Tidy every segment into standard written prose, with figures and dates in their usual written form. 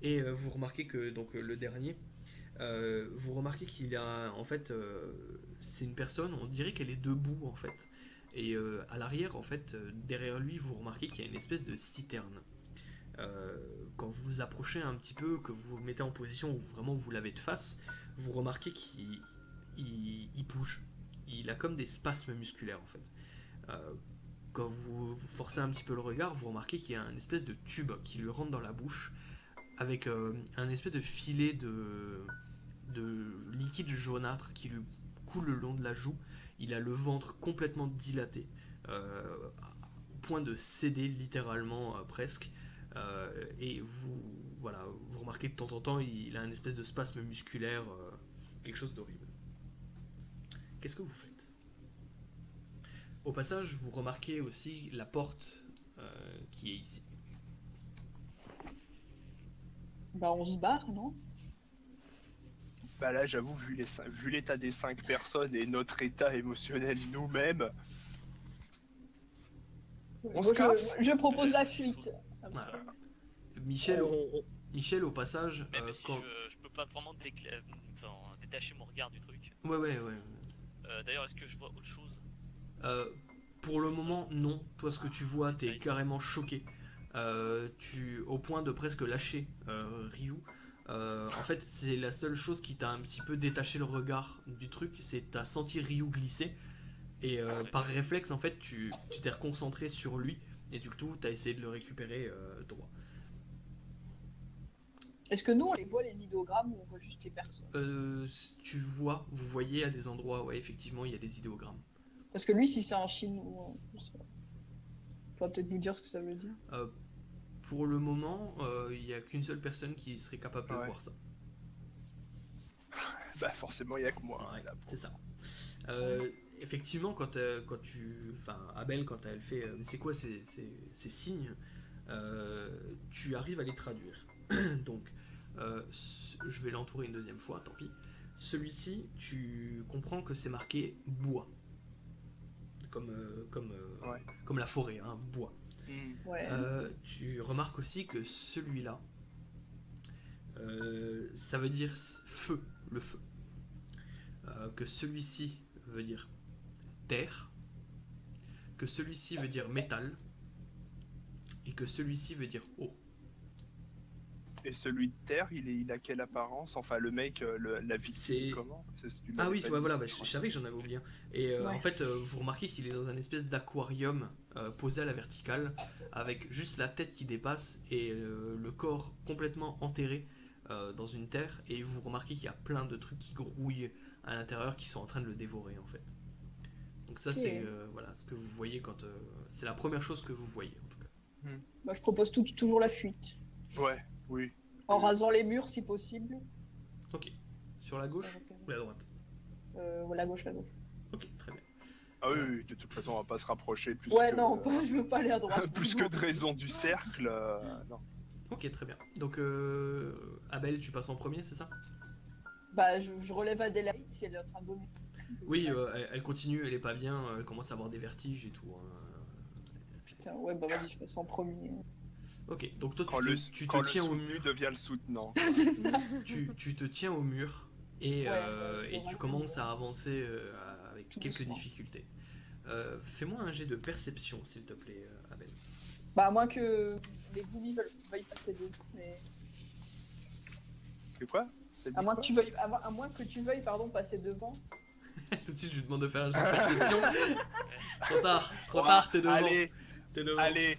Et vous remarquez que donc le dernier, vous remarquez qu'il a en fait, c'est une personne, on dirait qu'elle est debout en fait. Et à l'arrière, en fait, derrière lui, vous remarquez qu'il y a une espèce de citerne. Euh, Quand vous vous approchez un petit peu, que vous vous mettez en position où vraiment vous l'avez de face, vous remarquez qu'il bouge. Il a comme des spasmes musculaires en fait. Euh, Quand vous forcez un petit peu le regard, vous remarquez qu'il y a un espèce de tube qui lui rentre dans la bouche avec un espèce de filet de liquide jaunâtre qui lui coule le long de la joue. Il a le ventre complètement dilaté, au point de céder littéralement presque. Et vous, voilà, vous remarquez de temps en temps, il a une espèce de spasme musculaire, quelque chose d'horrible. Qu'est-ce que vous faites? Au passage, vous remarquez aussi la porte qui est ici. Bah, on se barre, non? Bah là, j'avoue, vu l'état des 5 personnes et notre état émotionnel nous-mêmes, on se Moi, casse. je propose la fuite. Voilà. Michel, Michel, au passage, Même si quand. je peux pas vraiment détacher mon regard du truc. Ouais, ouais, ouais. D'ailleurs, est-ce que je vois autre chose? Euh, pour le moment, non. Toi, ce que tu vois, t'es Détail. carrément choqué. Au point de presque lâcher Ryu. En fait, c'est la seule chose qui t'a un petit peu détaché le regard du truc. C'est t'as senti Ryu glisser. Et par réflexe, en fait, tu t'es reconcentré sur lui. Et du coup, t'as essayé de le récupérer droit. Est-ce que nous, on les voit les idéogrammes ou on voit juste les personnes? Vous voyez à des endroits, ouais, effectivement, il y a des idéogrammes. Parce que lui, si c'est un chinois, je sais pas. Tu vas peut-être nous dire ce que ça veut dire. Euh, pour le moment, il n'y a qu'une seule personne qui serait capable de Ouais. voir ça. Bah forcément, il y a que moi. Ouais, Là, c'est ça. Effectivement, enfin, Abel, quand elle fait, mais c'est quoi ces signes, tu arrives à les traduire. Donc, je vais l'entourer une deuxième fois, tant pis. Celui-ci, tu comprends que c'est marqué bois, Ouais. comme la forêt, hein, bois. Ouais. Tu remarques aussi que celui-là, ça veut dire feu, le feu. Que celui-ci veut dire terre, que celui-ci veut dire métal, et que celui-ci veut dire eau. Et celui de terre, il a quelle apparence? Enfin, le mec, la C'est- victime, comment? Tu Ah l'avais oui, pas ouais, dit, voilà, je je crois. savais que j'en avais oublié un. Et Ouais. en fait, vous remarquez qu'il est dans un espèce d'aquarium posé à la verticale, avec juste la tête qui dépasse et le corps complètement enterré dans une terre. Et vous remarquez qu'il y a plein de trucs qui grouillent à l'intérieur qui sont en train de le dévorer en fait. Donc ça, Ok. c'est voilà, ce que vous voyez quand... c'est la première chose que vous voyez en tout cas. Bah, je propose toujours la fuite. Ouais, oui. En rasant les murs si possible. Ok. Sur la gauche ou la droite? La gauche, la gauche. Ok, très bien. Ah oui, oui, de toute façon, on va pas se rapprocher plus Ouais, que... non, je veux pas aller à droite. plus que de raison du cercle, non. Ok, très bien. Donc, Abel, tu passes en premier, c'est ça? Bah, je relève Adélaïde si elle est en train de vomir. Oui, elle continue, elle est pas bien, elle commence à avoir des vertiges et tout. Putain, ouais, bah vas-y, je passe en premier. Ok, donc toi, Quand tu te le tiens au soutenu mur. devient le soutenant. C'est ça. Tu te tiens au mur et, Ouais, et tu commences à avancer avec Tout quelques doucement. difficultés. Fais-moi un jet de perception, s'il te plaît, Abel. Bah, à moins que les Goomies veuillent passer devant. Mais... C'est quoi? T'as dit À moins quoi que tu veuilles, à moins que tu veuilles pardon, passer devant. Tout de suite, je lui demande de faire un jet de perception. Trop Ouais, tard, t'es devant. Allez, T'es devant. allez.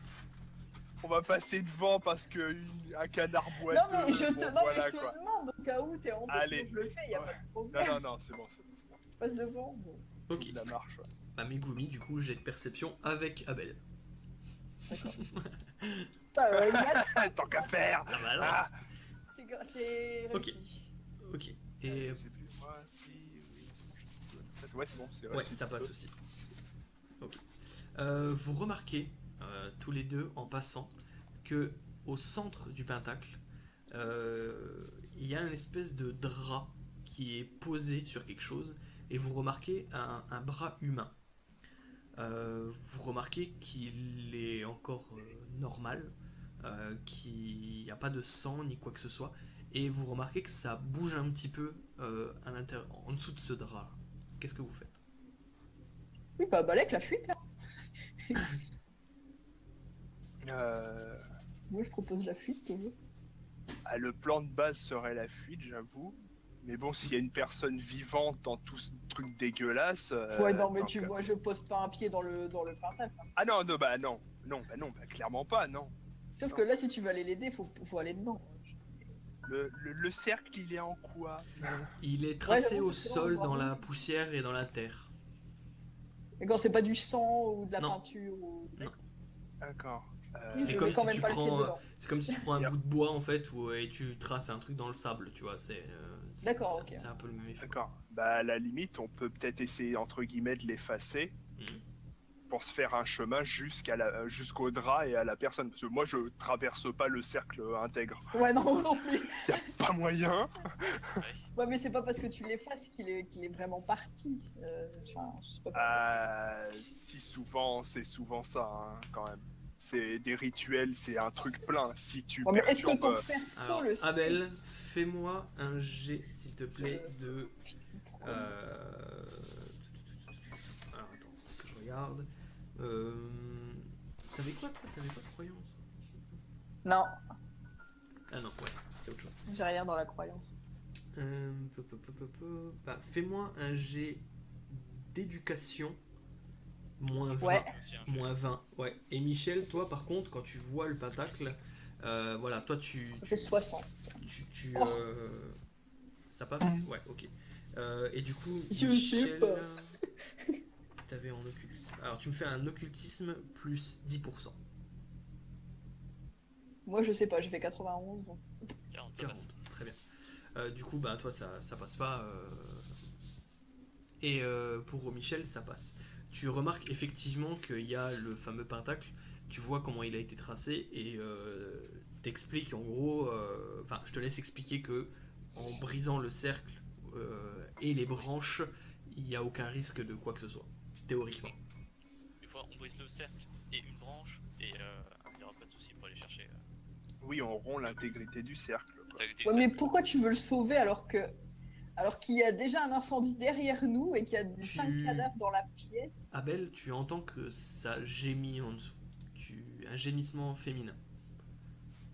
On va passer devant parce que un canard boiteux... Non, mais je te, bon, non, voilà, mais je te quoi. demande au cas où t'es en Allez. sinon je le fais, y a Ouais. pas de problème. Non, non, non, c'est bon, c'est bon. Je passe devant. Bon. Ok. La marche, ouais. Bah, Megumi, du coup, jet de perception avec Abel. Putain, il lâche, Tant qu'à faire. Ah bah non. Ah. c'est Ok. réussi. Ok. Et Je sais plus, moi, si... Oui. Ouais, c'est bon, c'est ouais, réussi. ça passe aussi. Ok. Vous remarquez, tous les deux, en passant, que au centre du pentacle, il y a une espèce de drap qui est posé sur quelque chose, et vous remarquez un bras humain. Vous remarquez qu'il est encore normal, qu'il n'y a pas de sang ni quoi que ce soit. Et vous remarquez que ça bouge un petit peu en dessous de ce drap. Qu'est-ce que vous faites? Oui, bah, Balek, la fuite. Hein. Moi, je propose la fuite, toujours. Le plan de base serait la fuite, j'avoue. Mais bon, s'il y a une personne vivante dans tout ce truc dégueulasse. Ouais, non, mais donc, moi, je pose pas un pied dans le pentacle. Hein. Ah non, non, clairement pas, non. Sauf que là, si tu veux aller l'aider, faut aller dedans. Le cercle, il est en quoi? Il est tracé j'avoue au que c'est sol vraiment dans la bravo. poussière et dans la terre. Et quand c'est pas du sang ou de la Non. peinture ou... D'accord. Oui, C'est je comme mets quand si même tu pas le pied prends, dedans. c'est comme si tu prends un bout de bois en fait et tu traces un truc dans le sable, tu vois. D'accord, ok. C'est un peu le même effet. D'accord. Bah, à la limite, on peut peut-être essayer, entre guillemets, de l'effacer Mhm. pour se faire un chemin jusqu'au drap et à la personne. Parce que moi, je traverse pas le cercle intègre. Ouais, non, non plus. Y a pas moyen. Ouais, mais c'est pas parce que tu l'effaces qu'il est vraiment parti. Enfin, je sais pas. Si souvent, c'est souvent ça, hein, quand même. C'est des rituels, c'est un truc plein. Si tu Ouais, mais est-ce que ton perturbes... perso Alors, le sait? Abel, fais-moi un jet, s'il te plaît, de. Pourquoi Alors, attends, que je regarde. T'avais quoi, toi? T'avais pas de croyance? Non, Ah non, ouais, c'est autre chose. j'ai rien dans la croyance. Bah, fais-moi un jet d'éducation. Moins 20. Ouais. Aussi, hein, Moins 20, ouais. Et Michel, toi, par contre, quand tu vois le pentacle, voilà, toi, Ça fait 60. Oh. Ça passe? Ouais, ok. Et du coup, Je sais Michel, pas. t'avais en occultisme. Alors, tu me fais un occultisme plus 10%. Moi, je sais pas, j'ai fait 91. Donc... 40, ça 40, passe. très bien. Du coup, bah, toi, ça passe pas. Et pour Michel, ça passe. Tu remarques effectivement qu'il y a le fameux pentacle, tu vois comment il a été tracé et t'expliques en gros, enfin je te laisse expliquer que en brisant le cercle et les branches, il n'y a aucun risque de quoi que ce soit, théoriquement. Une fois, on brise le cercle et une branche, et il n'y aura pas de souci pour aller chercher. Oui, on rompt l'intégrité du cercle. Quoi. l'intégrité Ouais, du mais cercle. pourquoi tu veux le sauver alors qu'il y a déjà un incendie derrière nous et qu'il y a Tu- 5 cadavres dans la pièce? Abel, tu entends que ça gémit en dessous. Un gémissement féminin.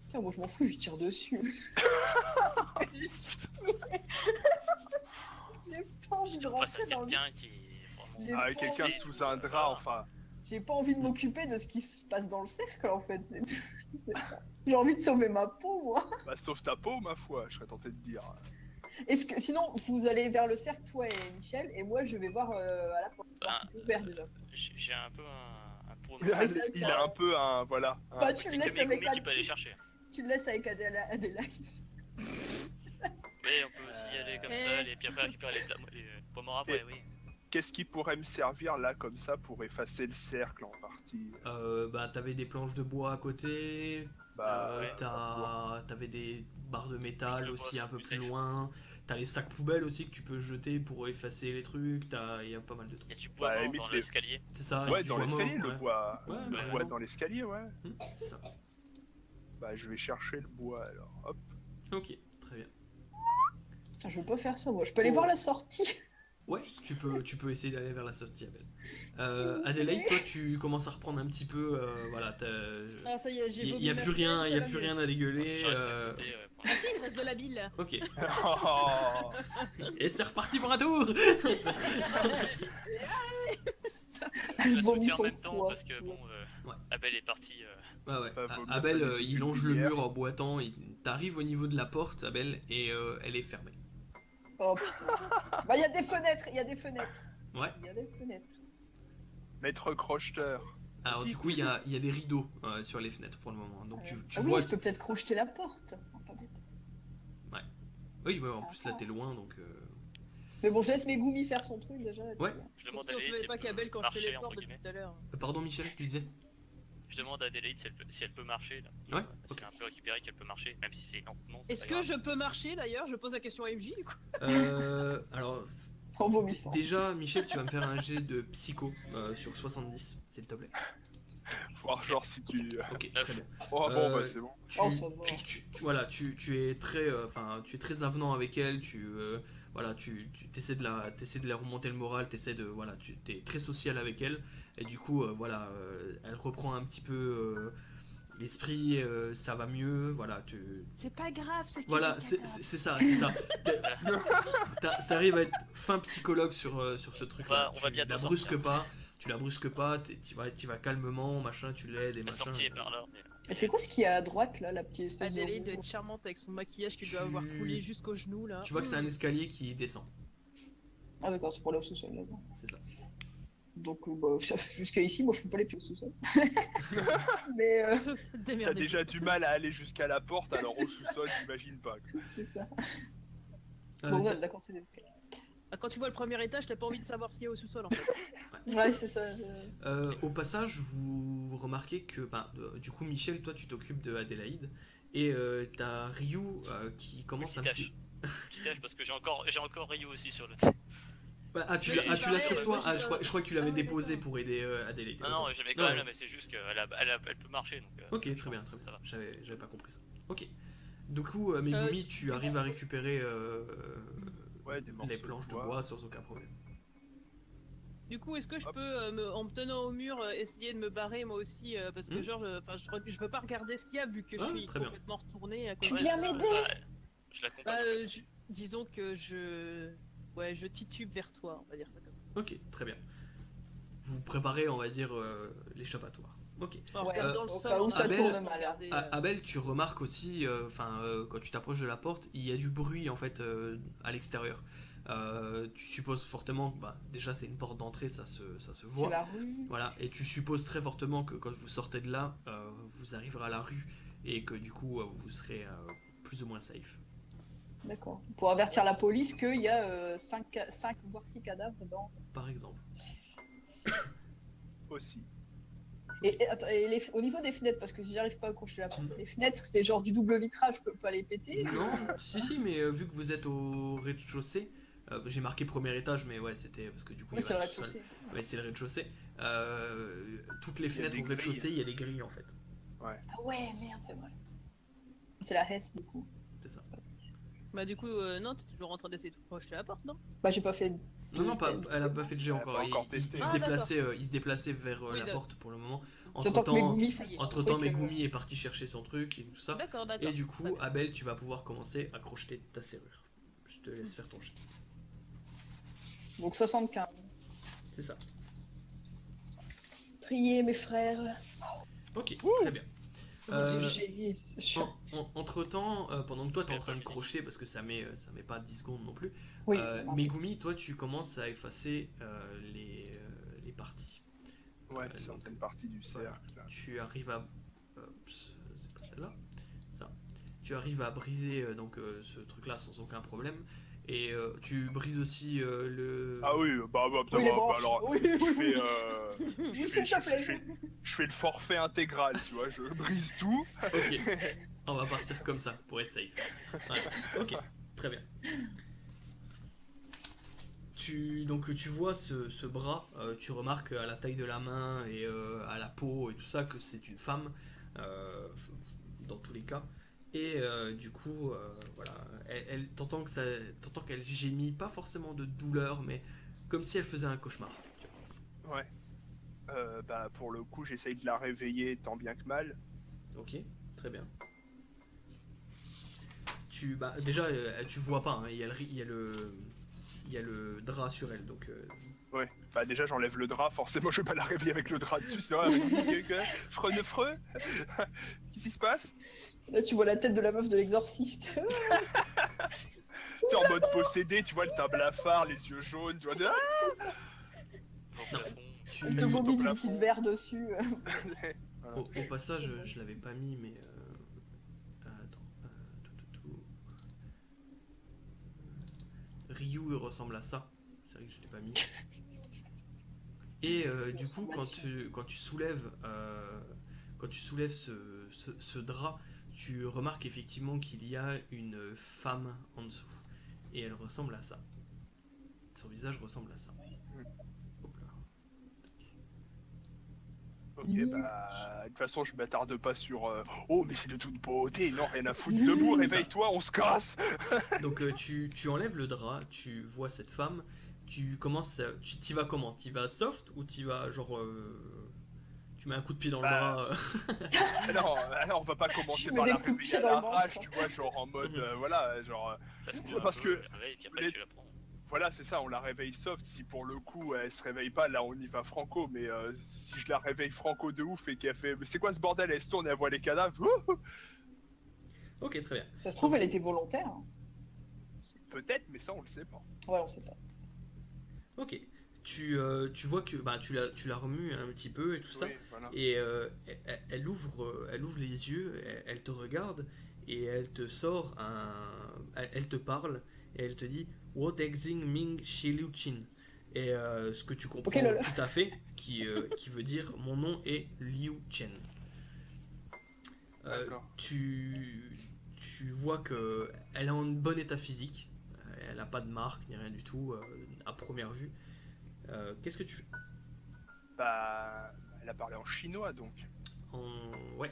Tiens, moi je m'en fous, je tire dessus. J'ai pas envie de On passe à rentrer dans le... quelqu'un qui est vraiment. J'ai Avec pas quelqu'un envie. sous un drap, enfin. J'ai pas envie de m'occuper de ce qui se passe dans le cercle en fait. C'est tout. C'est pas- J'ai envie de sauver ma peau, moi. Bah, sauve ta peau, ma foi, je serais tenté de dire. Est-ce que sinon vous allez vers le cercle, toi et Michel, et moi je vais voir à la porte. Voir si c'est ouvert déjà. J'ai un peu un pour Il a un peu un. Voilà. un- Bah, tu le laisses avec qui peut aller chercher. Tu le laisses avec Adélaïde. Oui, on peut aussi y aller comme ça, et puis après récupérer les pommes après, oui. Qu'est-ce qui pourrait me servir là, comme ça, pour effacer le cercle en partie? Bah t'avais des planches de bois à côté, Bah, ouais. t'avais des barres de métal Le aussi bois, un peu c'est plus plus loin, t'as les sacs poubelles aussi que tu peux jeter pour effacer les trucs, il y a pas mal de Il y a trucs. du bois Bah, à la mort limite, dans les- l'escalier. C'est ça, il y a ouais, du dans bois mort, l'escalier, le ouais. bois. Ouais, Le t'as bois raison. dans l'escalier, ouais. C'est ça. Bah, je vais chercher le bois alors. Hop. Ok, très bien. Putain, je veux pas faire ça, moi. Je peux aller Oh. voir la sortie. Ouais, tu peux essayer d'aller vers la sortie, Abel. S'il vous plaît. Adélaïde, toi tu commences à reprendre un petit peu, voilà, Ah, ça y est, j'ai il vomi y a ma plus rien, flemme, il y a ça plus va mieux. rien à dégueuler. Je reste à côté, pour Ah si, il reste de la bile. Ok, Oh. et c'est reparti pour un tour. Elle Je vais vomit sauter en son même temps foie. parce que bon, Ouais. Abel est parti. Ouais, ouais. Bah, faut bien Abel, faire des il longe le cuillères. mur en boitant. T'arrives au niveau de la porte, Abel, et elle est fermée. Oh putain. Bah, il y a des fenêtres, il y a des fenêtres. Ouais. Il y a des fenêtres. Maître crocheteur. Alors Si. du coup, il y a des rideaux sur les fenêtres pour le moment. Donc tu Ah vois. oui, je peux peut-être crocheter la porte. Oh, pas bête. Oui, ouais, en plus là t'es loin, donc. Mais bon, je laisse mes goumis faire son truc déjà. et puis, Ouais. Je demande Si à on Adélaïde savait si pas elle peut qu'Abel quand je marcher, téléporte entre depuis guillemets. tout à l'heure. Pardon, Michel, tu disais. Je demande à Adélaïde si elle peut marcher là. Ouais, Parce ok. qu'elle a un peu récupéré qu'elle peut marcher, même si c'est lentement. c'est Est-ce pas que grave. je peux marcher d'ailleurs? Je pose la question à MJ du coup. Alors En vomissant. déjà, Michel, tu vas me faire un jet de psycho sur 70, s'il te plaît. voir genre si tu... Ok, Neuf. très bien. Oh bon, bah c'est bon. Oh, ça va. Voilà, tu es très, tu es très avenant avec elle. Voilà, tu essaies t'essaies de la remonter le moral. Voilà, tu es très social avec elle. Et du coup, voilà, elle reprend un petit peu l'esprit. Ça va mieux. Voilà, C'est pas grave, c'est que voilà, du c'est caca. ça, c'est ça. T'arrives à être fin psychologue sur ce truc-là. On va Tu bientôt la brusques sortir. pas. Tu la brusques pas. Tu vas calmement, machin. Tu l'aides et La machin. sortie est par là. Mais... Et c'est quoi ce qu'il y a à droite là, la petite espèce de Adélaïde doit roue être charmante avec son maquillage qui Tu- doit avoir coulé jusqu'aux genoux là. Tu vois que c'est un escalier qui descend. Ah d'accord, c'est pour aller au sous-sol là-bas. C'est ça. Donc bah, jusqu'à ici, moi je fous pas les pieds au sous-sol. Mais T'as Démerdez. déjà du mal à aller jusqu'à la porte, alors au sous-sol, j'imagine pas. Quoi. c'est ça. Euh, Bon, t'as- ouais, d'accord, c'est des escaliers. Ah, quand tu vois le premier étage, t'as pas envie de savoir ce qu'il y a au sous-sol en fait. Ouais, c'est ça. Au passage, vous remarquez que, du coup, Michel, toi, tu t'occupes de Adélaïde et t'as Ryu qui commence un petit. Petit tâche parce que j'ai encore Ryu aussi sur le thé. Tu Mais l'as tu parlais, sur toi. moi, j'ai Je crois que tu l'avais Ah ouais, déposé d'accord. pour aider Adélaïde. Non, non, Autant. j'avais quand même Ouais. là, mais c'est juste qu'elle elle peut marcher donc. Ok, très bien, très ça bien. va. J'avais pas compris ça. Ok. Du coup, Megumi, tu arrives à récupérer Ouais, des morceaux les planches de bois sans aucun problème. Du coup, est-ce que je Hop. peux, en me tenant au mur, essayer de me barrer moi aussi parce que genre, je veux pas regarder ce qu'il y a vu que je Ah, suis très bien. complètement retourné à cause Tu de viens ça. m'aider Ouais, je Bah, l'accompagne. disons que je titube vers toi, on va dire ça comme ça. Ok, très bien. Vous préparez, on va dire, l'échappatoire. Ok. On Ouais, regarde dans le au sol. cas où en ça arrière, tourne sans mal, regarder, Abel, tu remarques aussi, quand tu t'approches de la porte, il y a du bruit en fait à l'extérieur. Tu supposes fortement, déjà c'est une porte d'entrée, ça se c'est voit. la rue. Voilà, et tu supposes très fortement que quand vous sortez de là, vous arriverez à la rue et que du coup vous serez plus ou moins safe. D'accord. Pour avertir la police qu'il y a 5 voire 6 cadavres dans. Par exemple. Aussi. Attends, au niveau des fenêtres, parce que si j'arrive pas à accrocher la porte, les fenêtres c'est genre du double vitrage, je peux pas les péter. Non, si, mais vu que vous êtes au rez-de-chaussée, j'ai marqué premier étage, mais ouais, c'était parce que du coup Oui, il y c'est a le vrai, sous-sol. aussi. Ouais, c'est le rez-de-chaussée. Toutes les Il y a fenêtres des au rez-de-chaussée, grilles. il y a des grilles en fait. Ah ouais, merde, c'est vrai. C'est la Hesse du coup. C'est ça. Bah du coup, non, t'es toujours en train d'essayer de projeter la porte, non? Bah j'ai pas fait. Non, non, elle a pas fait de jet Elle a encore. pas encore Il testé. se Ah, déplaçait, il se déplaçait vers Oui, la d'accord. porte pour le moment. J'entends que Megumi ça y fasse est. son Entre temps, truc, Megumi est parti chercher son truc et tout ça. D'accord, d'accord. Et du coup, Très bien. Abel, tu vas pouvoir commencer à crocheter ta serrure. Je te laisse faire ton jet. Donc 75. C'est ça. Priez mes frères. Ok, très bien. Entre temps, pendant que toi t'es en train de crocheter, parce que ça met pas 10 secondes non plus, Oui, ça marche. Megumi, toi tu commences à effacer les parties. Ouais, donc, certaines parties du cercle. Là. Tu arrives à. C'est pas celle-là. Ça. Tu arrives à briser ce truc-là sans aucun problème. Et tu brises aussi le. Ah oui, Oui, les branches. alors, Oui, je oui, fais, oui. je Oui, fais- s'il te plaît. je fais- je fais le forfait intégral, tu vois, je brise tout. Ok. On va partir comme ça pour être safe. Voilà. Ok. Très bien. Donc tu vois ce bras, tu remarques à la taille de la main et à la peau et tout ça que c'est une femme dans tous les cas. Et du coup, voilà, t'entends qu'elle gémit, pas forcément de douleur, mais comme si elle faisait un cauchemar. Ouais. Pour le coup, j'essaye de la réveiller tant bien que mal. Ok, très bien. Déjà, tu vois pas, hein, il y a le drap sur elle, donc Ouais. Déjà, j'enlève le drap, forcément, je vais pas la réveiller avec le drap dessus, sinon elle va me dire freux. Qu'est-ce qui se passe? Là, tu vois la tête de la meuf de l'exorciste. T'es en mode possédé, tu vois le teint blafard, les yeux jaunes, tu vois. Au Non. plafond. tu... Elle te Elles sont vomit au du plafond. liquide vert dessus. Au passage, je l'avais pas mis, mais attends, Ryu il ressemble à ça. C'est vrai que je l'ai pas mis. Et du coup, quand tu soulèves ce drap, tu remarques effectivement qu'il y a une femme en dessous. Et elle ressemble à ça. Son visage ressemble à ça. Hop là. Ok, bah, de toute façon, je m'attarde pas sur oh, mais c'est de toute beauté, non, rien à foutre, debout, réveille-toi, on se casse. Donc tu enlèves le drap, tu vois cette femme, tu commences, tu t'y vas comment? T'y vas soft ou t'y vas genre, tu mets un coup de pied dans le Bah, drap? alors, on va pas Je commencer mets par des la coups de réveiller pied à dans le l'arrache, ventre. tu vois, genre en mode, voilà, genre, Parce c'est parce que, tu la réveilles, puis après les- tu la prends. voilà, c'est ça, on la réveille soft, si pour le coup, elle se réveille pas, là, on y va franco, mais si je la réveille franco de ouf et qu'elle fait, mais c'est quoi ce bordel, elle se tourne et elle voit les cadavres, Ok, très bien. Ça se trouve, elle était volontaire. Hein. peut-être, mais ça, on le sait pas. Ouais, on sait pas. Ok. Tu vois que bah, tu la remues un petit peu et tout ça. Oui, voilà. Et elle ouvre les yeux, elle te regarde et elle te sort elle te parle et elle te dit What exing Ming Shi Liu Chin. Et ce que tu comprends lol. tout à fait, qui veut dire mon nom est Liu Chen. D'accord. Tu vois que elle est en bon état physique, elle a pas de marque ni rien du tout à première vue. Qu'est-ce que tu fais? Bah, elle a parlé en chinois, donc. Ouais,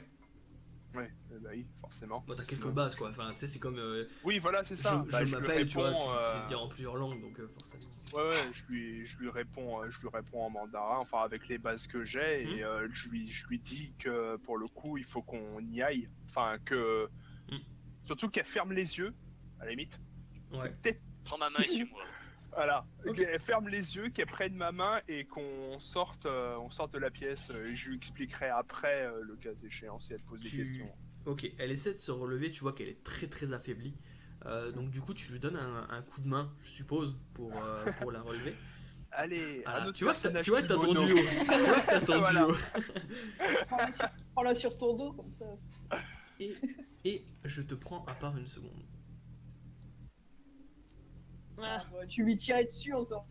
Ouais, bah oui, forcément. bon, t'as quelques Sinon- bases quoi, enfin tu sais c'est comme Oui, voilà, c'est ça. je Bah, lui m'appelle, tu vois, réponds, tu sais dire en plusieurs langues donc forcément. ouais, je lui réponds, je lui réponds en mandarin, enfin avec les bases que j'ai, et je lui dis que pour le coup, il faut qu'on y aille. Enfin, que. Hmm. Surtout qu'elle ferme les yeux, à la limite. Ouais. C'est peut-être. Prends ma main et suis-moi. Voilà. Ok. Qu'elle ferme les yeux, qu'elle prenne ma main et qu'on sorte, on sorte de la pièce. Et je lui expliquerai après, le cas échéant, si elle pose des questions. Ok, elle essaie de se relever, tu vois qu'elle est très très affaiblie. Donc du coup tu lui donnes un coup de main, je suppose, pour la relever. Allez, Voilà. un autre Tu vois que personnage tu vois que t'as ton kimono. duo. Tu vois que t'as ton Voilà. duo. Prends-la sur ton dos, comme ça. Et je te prends à part une seconde. Ah, Ouais, tu lui tirais dessus, on s'en.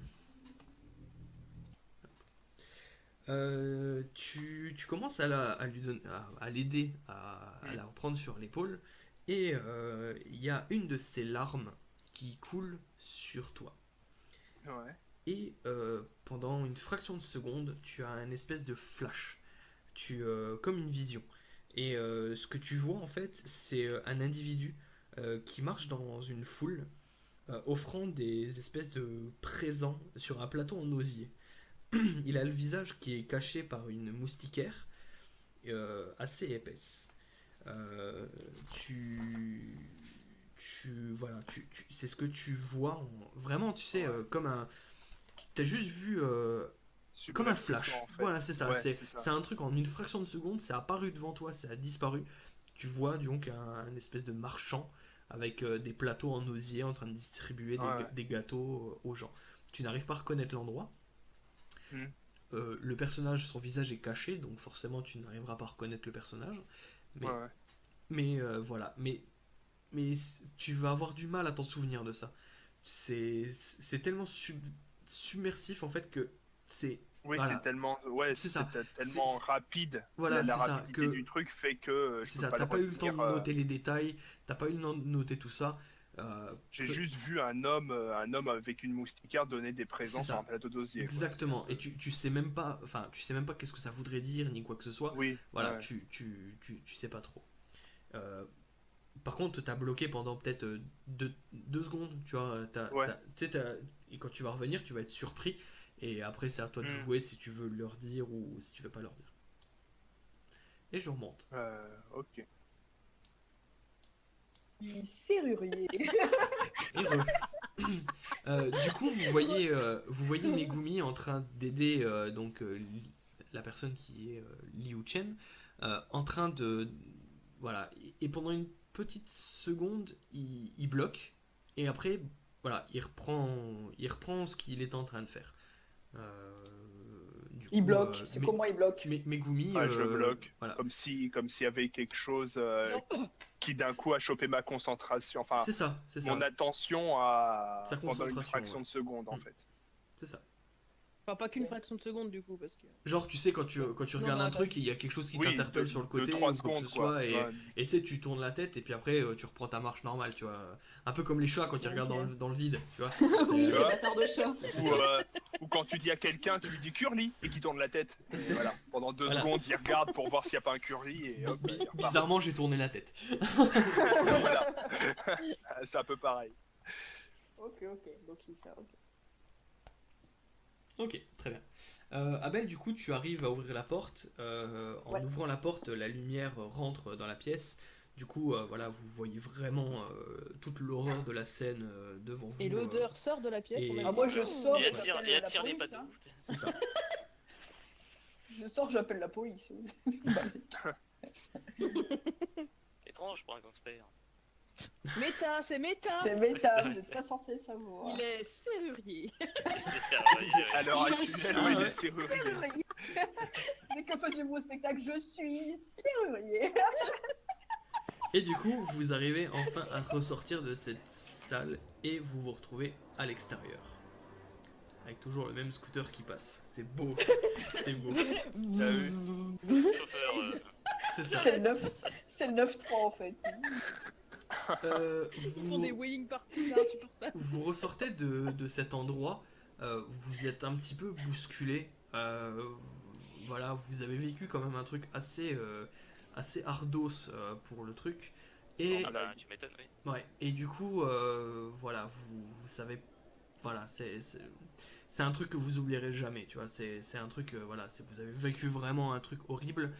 Tu commences à lui donner, à l'aider, à la reprendre sur l'épaule, et il y a une de ses larmes qui coule sur toi. Ouais. Et pendant une fraction de seconde, tu as un espèce de flash, comme une vision. Et ce que tu vois en fait, c'est un individu qui marche dans une foule, offrant des espèces de présents sur un plateau en osier. Il a le visage qui est caché par une moustiquaire assez épaisse. Euh, tu, voilà, c'est ce que tu vois. Vraiment, tu sais, comme un. T'as juste vu comme un flash. Subrepticement, en fait. Voilà, c'est ça. Ouais, c'est ça. c'est un truc en une fraction de seconde. C'est apparu devant toi, ça a disparu. Tu vois donc un espèce de marchand avec des plateaux en osier en train de distribuer Ouais. des gâteaux aux gens. Tu n'arrives pas à reconnaître l'endroit. Hmm. Le personnage, son visage est caché, donc forcément tu n'arriveras pas à reconnaître le personnage. Mais, Ouais. voilà. Mais tu vas avoir du mal à t'en souvenir de ça. C'est tellement submersif en fait que c'est. Oui, Voilà. c'est tellement, ouais, C'est ça. tellement C'est- rapide. Voilà, la c'est ça, rapidité que- du truc fait que je C'est peux ça, pas t'as le pas eu le temps de retenir, noter les détails, t'as pas eu le temps de noter tout ça. J'ai peu- juste vu un homme avec une moustiquaire donner des présents C'est sur ça. un plateau d'osier. quoi. Exactement. Et tu sais même pas, enfin, tu sais même pas qu'est-ce que ça voudrait dire ni quoi que ce soit. Oui. Voilà, ouais. tu sais pas trop. Par contre, t'as bloqué pendant peut-être 2 secondes, tu vois. Ouais. Tu sais, et quand tu vas revenir, tu vas être surpris. Et après, c'est à toi de Mm. jouer si tu veux leur dire ou si tu veux pas leur dire. Et je remonte. Ok. Il est serrurier. Et du coup, vous voyez Megumi en train d'aider donc la personne qui est Liu Chen, en train de voilà. Et pendant une petite seconde, il bloque et après, voilà, il reprend ce qu'il est en train de faire. Du Il coup, bloque. C'est comment il bloque? Megumi, Ouais, je bloque. voilà. Comme s'il y avait quelque chose qui d'un coup a chopé ma concentration, enfin C'est ça, c'est ça, mon attention Sa pendant une concentration, fraction ouais. de seconde en Mm. fait. c'est ça. Enfin, pas qu'une fraction de seconde du coup, parce que. Genre, tu sais, quand tu regardes un truc, il y a quelque chose qui Oui, t'interpelle de- sur le de côté 3 ou quoi que ce secondes, quoi. soit, Ouais. et tu sais, tu tournes la tête et puis après, tu reprends ta marche normale, tu vois. Un peu comme les chats quand ils regardent dans le vide, tu vois. Oui, C'est- c'est bâtard de chat. c'est Ou, ça. ou quand tu dis à quelqu'un, tu lui dis curly et qu'il tourne la tête. Et C'est- voilà, pendant 2 Voilà. secondes, il regarde pour voir s'il n'y a pas un curly et hop, il repart. Bizarrement, j'ai tourné la tête. Voilà. C'est un peu pareil. Ok, donc il fait. Ok. Ok, très bien. Abel, du coup, tu arrives à ouvrir la porte. En Ouais. ouvrant la porte, la lumière rentre dans la pièce. Du coup, voilà, vous voyez vraiment toute l'horreur de la scène devant vous. Et l'odeur sort de la pièce. et- on a Ah, moi, je dit, sors, Et j'appelle attire la les police, pas de hein. ouf. C'est ça. Je sors, j'appelle la police. Étrange pour un gangster. Méta, c'est méta. C'est méta, vous êtes pas censé savoir. Il est serrurier. À l'heure actuelle, oui, Ah ouais. les serruriers. Dès que faisais mon spectacle, je suis serrurier. Et du coup, vous arrivez enfin à ressortir de cette salle et vous vous retrouvez à l'extérieur. Avec toujours le même scooter qui passe. C'est beau. C'est beau. Chauffeur. C'est ça. C'est le 9-3 en fait. Ils font des Vous, wheeling partout, c'est insupportable. vous ressortez de cet endroit. Vous êtes un petit peu bousculé. Voilà, vous avez vécu quand même un truc assez ardos pour le truc. Et, Ah bah, tu m'étonnes, oui. ouais, et du coup, voilà, vous savez, voilà, c'est un truc que vous oublierez jamais, tu vois, c'est un truc, voilà, vous avez vécu vraiment un truc horrible,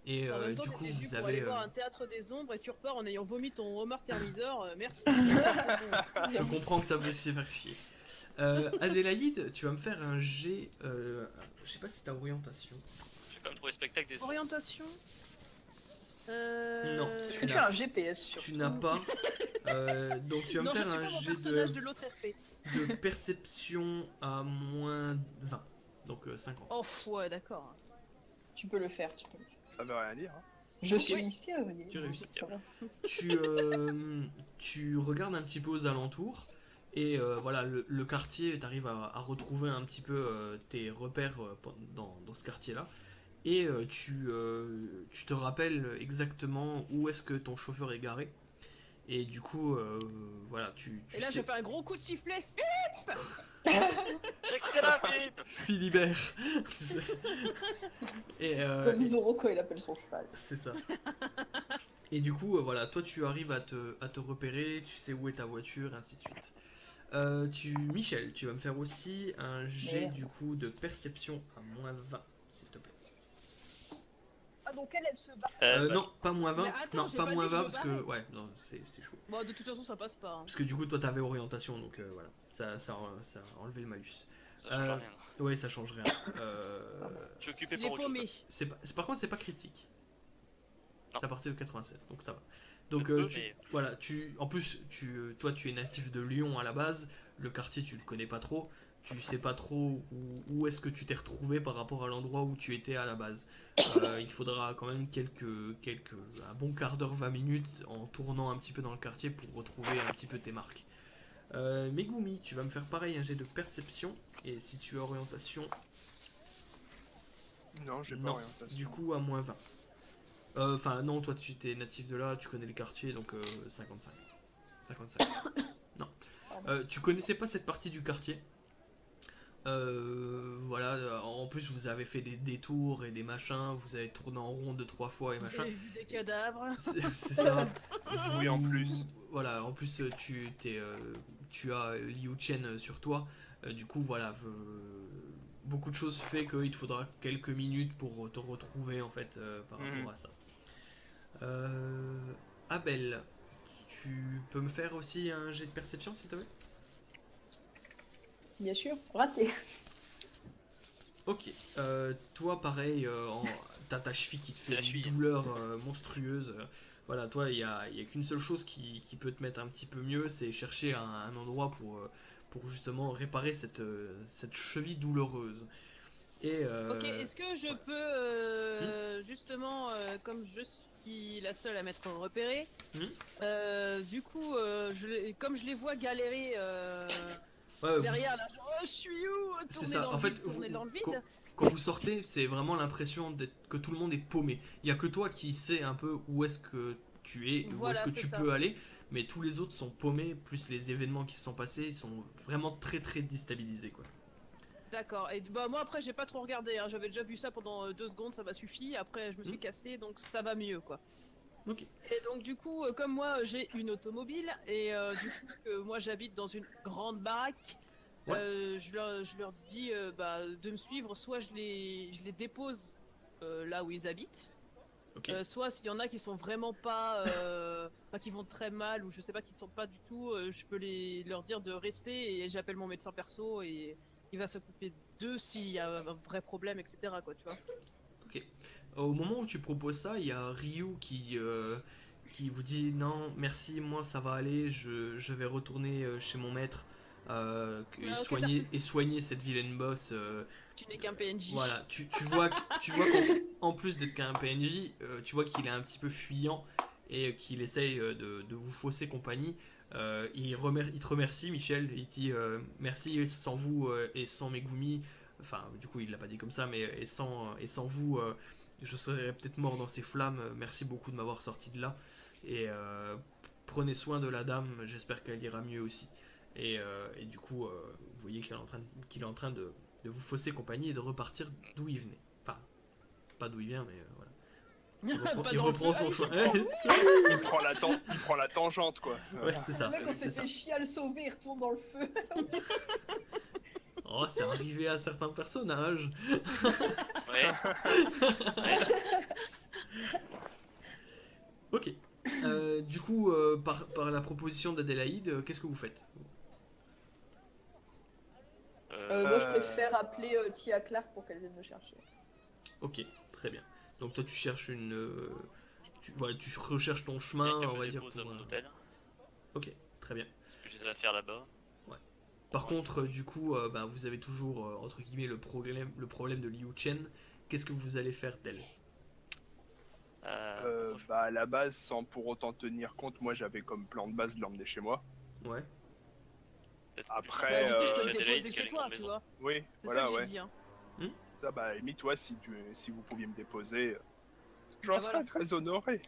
et En même temps, du coup, t'étais dû vous pour aller avez, voir un théâtre des ombres et tu repars en ayant vomi ton homard thermidor. Merci. je comprends que ça peut se faire chier. Adélaïde, tu vas me faire un G, je sais pas si t'as orientation. J'ai quand même trouvé le spectacle des Orientation. Non. Est-ce que tu as un GPS sur Tu n'as pas, donc tu vas me Non, je faire suis un pas mon G personnage de l'autre RP. de perception à moins 20, donc 50. Oh, ouais, d'accord. Tu peux le faire, Ça veut rien dire. Hein. Je Oui. suis serrurier. Tu réussis. Ça va. Tu regardes un petit peu aux alentours et voilà, le quartier, tu arrives à retrouver un petit peu tes repères dans ce quartier-là, et tu te rappelles exactement où est-ce que ton chauffeur est garé, et du coup voilà, tu Et là, je sais fais un gros coup de sifflet. Excellent, Philippe. Philibert. Et Comme Zoro quand il appelle son cheval. c'est ça. Et du coup, voilà, toi tu arrives à te repérer, tu sais où est ta voiture, et ainsi de suite. Michel, tu vas me faire aussi un jet Merde. du coup de perception à moins 20, s'il te plaît. Ah, donc elle se bat. Non, pas moins 20, Mais attends, non, j'ai pas pas moins dit que 20 je parce me que, barrais. ouais, non, c'est chaud. Bon, de toute façon, ça passe pas. Hein. Parce que du coup, toi t'avais orientation, donc voilà, ça a enlevé le malus. Ça change rien. Ouais, ça change rien. Je suis occupé Il est pour autre chose. paumé. Par contre, c'est pas critique. Non. C'est à partir de 96, donc ça va. Donc, Je peux, tu, mais- voilà, en plus, toi, tu es natif de Lyon à la base. Le quartier, tu le connais pas trop. Tu sais pas trop où est-ce que tu t'es retrouvé par rapport à l'endroit où tu étais à la base. Il te faudra quand même un bon quart d'heure, 20 minutes en tournant un petit peu dans le quartier pour retrouver un petit peu tes marques. Megumi, tu vas me faire pareil, un jet de perception. Et si tu as orientation, Non, j'ai pas non, orientation. du coup à moins 20. Enfin non, toi tu es natif de là, tu connais les quartiers, donc 55. 55. Non. Tu connaissais pas cette partie du quartier. Voilà, en plus vous avez fait des détours et des machins, vous avez tourné en rond 2-3 fois et machin. J'ai vu des cadavres. C'est ça. Oui, en plus. Voilà, en plus tu as Liu Chen sur toi. Du coup, voilà, beaucoup de choses fait qu'il te faudra quelques minutes pour te retrouver en fait par rapport à ça. Abel, tu peux me faire aussi un jet de perception s'il te plaît? Bien sûr, raté. Ok, toi pareil, t'as ta cheville qui te C'est fait la une cheville. douleur monstrueuse. Voilà, toi il y a qu'une seule chose qui peut te mettre un petit peu mieux, c'est chercher un endroit pour justement réparer cette cheville douloureuse. Et Ok, est-ce que je peux justement, comme je suis la seule à m'être repérée, du coup, comme je les vois galérer ouais, derrière, là, genre, oh, je suis où? c'est ça. En fait, quand vous sortez, c'est vraiment l'impression que tout le monde est paumé. Il y a que toi qui sais un peu où est-ce que tu es, où est-ce que tu peux aller, mais tous les autres sont paumés, plus les événements qui se sont passés, ils sont vraiment très très déstabilisés, quoi. D'accord, et bah moi après j'ai pas trop regardé, hein. J'avais déjà vu ça pendant 2 secondes, ça m'a suffi, après je me suis cassé, donc ça va mieux quoi. Ok. Et donc du coup, comme moi j'ai une automobile, et du coup moi j'habite dans une grande baraque, je leur dis de me suivre, soit je les dépose là où ils habitent, soit s'il y en a qui sont vraiment pas, qui vont très mal, ou je sais pas, qui ne sentent pas du tout, je peux leur dire de rester, et j'appelle mon médecin perso, et il va s'occuper d'eux s'il y a un vrai problème, etc. quoi, tu vois. Ok. Au moment où tu proposes ça, il y a Ryu qui vous dit non, merci, moi ça va aller, je vais retourner chez mon maître et soigner cette vilaine boss. Tu n'es qu'un PNJ. Voilà, tu vois qu'en plus d'être qu'un PNJ, tu vois qu'il est un petit peu fuyant et qu'il essaye de vous fausser compagnie. Il te remercie, Michel, il dit merci, sans vous et sans Megumi, enfin du coup il l'a pas dit comme ça, mais et sans vous je serais peut-être mort dans ces flammes, merci beaucoup de m'avoir sorti de là, et prenez soin de la dame, j'espère qu'elle ira mieux aussi. Et du coup vous voyez qu'il est en train de vous fausser compagnie et de repartir d'où il venait, enfin pas d'où il vient, mais voilà. Il reprend son chemin. Il prend la tangente, quoi. Ouais, c'est ça. Le mec, on s'est fait chier à le sauver, il retourne dans le feu. Oh, c'est arrivé à certains personnages. Ouais. Ok. Du coup, par la proposition d'Adélaïde, qu'est-ce que vous faites? Moi, je préfère appeler Tia Clark pour qu'elle vienne me chercher. Ok, très bien. Donc toi tu cherches tu recherches ton chemin, on va dire. Pour mon hôtel. Ok, très bien. J'ai des affaires là-bas. Ouais. Par contre, du coup, vous avez toujours entre guillemets le problème de Liu Chen. Qu'est-ce que vous allez faire d'elle? À la base, sans pour autant tenir compte, moi j'avais comme plan de base de l'emmener chez moi. Ouais. Après, je peux me déposer chez toi, tu vois. Oui, c'est voilà, ça que ouais. j'ai dit, hein. Ça, à la limite, toi, si vous pouviez me déposer, j'en serais très honoré.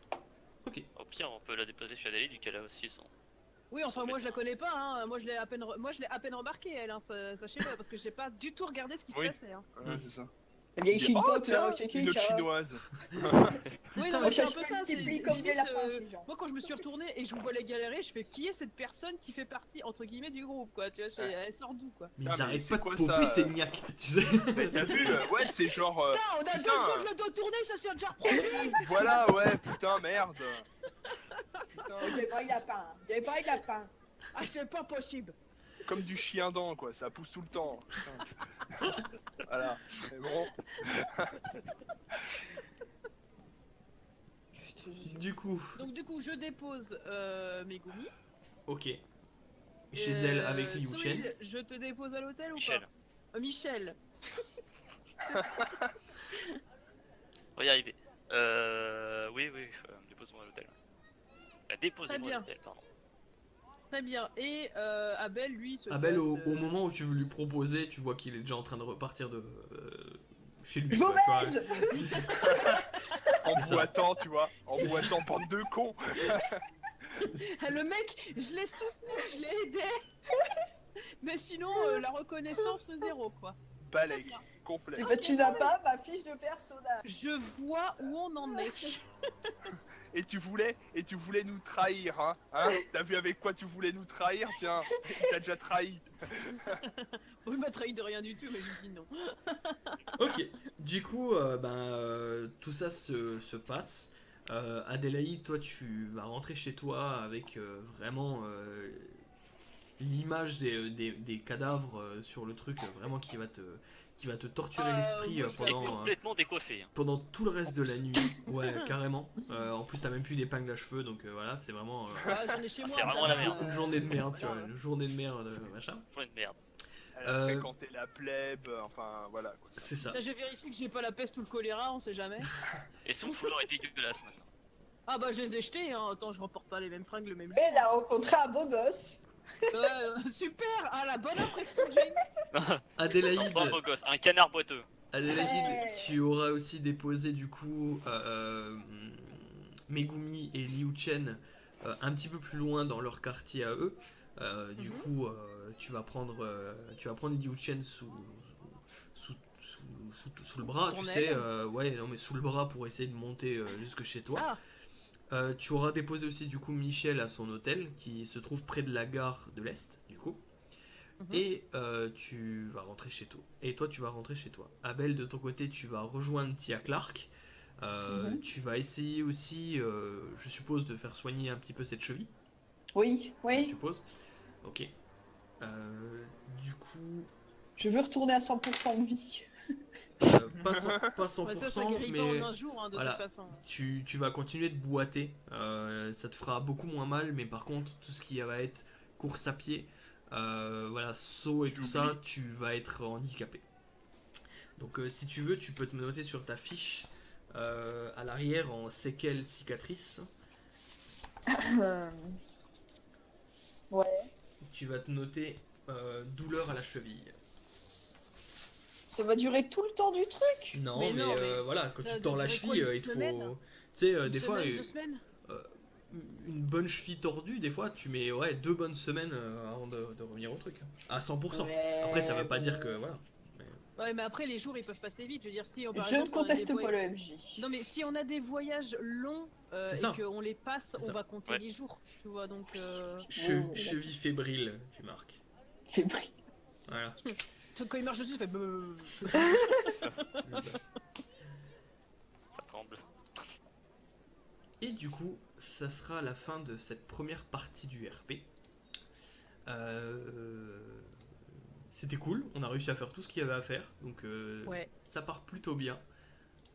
Ok. Au pire, on peut la déposer chez Adélie, vu qu'elle a aussi son. Oui, enfin moi je la connais pas, hein. Moi je l'ai à peine remarqué, elle, hein, sachez-le, parce que j'ai pas du tout regardé ce qui se passait, hein. Ouais, c'est ça. La vieille Shintok, là, une autre chinoise. Oui, Putain, non, c'est un je peu ça, multiplie comme des lapins, ces gens. moi quand je me suis retourné et je vous vois les galérer, je fais qui est cette personne qui fait partie entre guillemets du groupe, quoi, tu vois, elle sort d'où, quoi. Mais Ah, ils mais arrêtent c'est pas de quoi, popper ça ces niaques, tu sais. Mais t'as vu, ouais, c'est genre. Putain, on a 2 secondes le dos tourné, ça s'est déjà reproduit. Voilà, ouais, putain, merde. Putain. Il y avait pas eu lapin. Il y avait pas eu lapin. Ah, c'est pas possible. Comme du chien dent, quoi, ça pousse tout le temps. Putain. Voilà, mais bon. Du coup, Donc du coup, je dépose Megumi. ok. Chez elle avec Liu Chen. Solide, je te dépose à l'hôtel ou Michel. pas Michel. On va y arriver. Oui, dépose-moi à l'hôtel. Déposez-moi à l'hôtel, pardon. Très bien. Et Abel, lui, se Abel, casse, au moment où tu veux lui proposer, tu vois qu'il est déjà en train de repartir chez lui. Je vous quoi, tu vois. baise. En boitant, tu vois, en boitant, bande de cons. Le mec, je l'ai soutenu, je l'ai aidé. Mais sinon, la reconnaissance, 0, quoi. Balèque, complet. C'est que tu n'as pas ma fiche de personnage. Je vois où on en est. Et tu voulais nous trahir, hein, t'as vu avec quoi tu voulais nous trahir? Tiens, il t'a déjà trahi. Il m'a trahi de rien du tout, mais je dis non. Ok, du coup, tout ça se passe. Adélaïde, toi, tu vas rentrer chez toi avec vraiment l'image des cadavres sur le truc, vraiment qui va te torturer l'esprit Complètement décoiffé. Hein. pendant tout le reste de la nuit. Ouais, carrément. En plus, t'as même plus d'épingle à cheveux, donc voilà, c'est vraiment J'en ai chez moi. c'est vraiment la merde. une journée de merde, tu vois, une journée de merde, machin. Point de merde. Elle a fréquenté la plèbe, enfin voilà. Quoi. C'est ça. Là, j'ai vérifié que j'ai pas la peste ou le choléra, on sait jamais. Et son foulard est dégueulasse maintenant. Ah bah je les ai jetés, hein. Attends, je remporte pas les mêmes fringues le même jour. Mais elle a rencontré un beau gosse. Super. Ah, la bonne impression que j'ai eue. Adélaïde, Bravo gosse, un canard boiteux. Adélaïde, Ouais. tu auras aussi déposé du coup Megumi et Liu Chen un petit peu plus loin dans leur quartier à eux. Du coup, tu vas prendre Liu Chen sous le bras, Ton tu sais, aile. ouais, non mais sous le bras pour essayer de monter jusque chez toi. Ah, Tu auras déposé aussi du coup Michel à son hôtel qui se trouve près de la gare de l'Est du coup. Et tu vas rentrer chez toi. Et toi tu vas rentrer chez toi. Abel de ton côté tu vas rejoindre Tia Clark. Tu vas essayer aussi, je suppose, de faire soigner un petit peu cette cheville. Oui, Je oui. suppose. Ok. Du coup, Je veux retourner à 100% de vie. pas 100%, ouais, ça guérit pas mais en un jour, hein, de voilà. toute façon. tu vas continuer de boiter. Ça te fera beaucoup moins mal, mais par contre, tout ce qui va être course à pied, voilà, saut et tout ça, tu vas être handicapé. Donc, si tu veux, tu peux te noter sur ta fiche à l'arrière en séquelles cicatrices. Ouais. Tu vas te noter douleur à la cheville. Ça va durer tout le temps du truc. Non, Mais mais, non, mais voilà, quand ça tu tords la durait quoi, cheville, une il te semaine faut. Tu sais, des Une fois, semaine, 2 semaines. une bonne cheville tordue, des fois, tu mets 2 bonnes semaines avant de revenir au truc. À 100%. Ouais, Après, ça veut pas bon. dire que. Voilà. Ouais, mais après, les jours, ils peuvent passer vite. Je veux dire, si on, par Je ne exemple, on a conteste des pas le MJ. Non, mais si on a des voyages longs C'est et ça. qu'on les passe, C'est on ça. va compter Ouais. les jours, tu vois, donc... Cheville fébrile, tu marques. Fébrile. Voilà. Quand il marche dessus, il fait... C'est ça. Ça tremble. Et du coup, ça sera la fin de cette première partie du RP. C'était cool, on a réussi à faire tout ce qu'il y avait à faire, donc Ouais. ça part plutôt bien.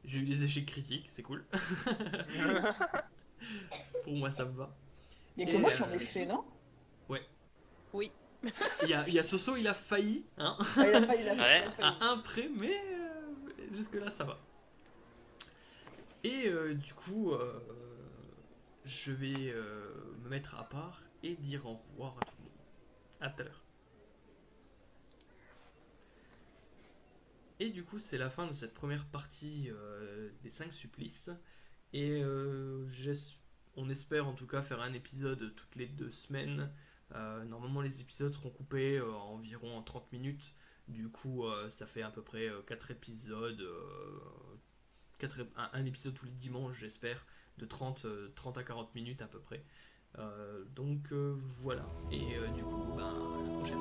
J'ai eu des échecs critiques, c'est cool. Pour moi, ça me va. Il y a Et, que moi qui en ai fait, non? Oui. Il y a Soso, il a failli, hein, Ah, il a failli, il a failli, Ouais. il a failli. à un près, mais jusque-là, ça va. Et du coup, je vais me mettre à part et dire au revoir à tout le monde. À tout à l'heure. Et du coup, c'est la fin de cette première partie des 5 supplices. Et on espère en tout cas faire un épisode toutes les 2 semaines. Normalement, les épisodes seront coupés environ en 30 minutes. Du coup, ça fait à peu près 4 épisodes. Un épisode tous les dimanches, j'espère, de 30 à 40 minutes à peu près. Donc voilà. Et du coup, à la prochaine.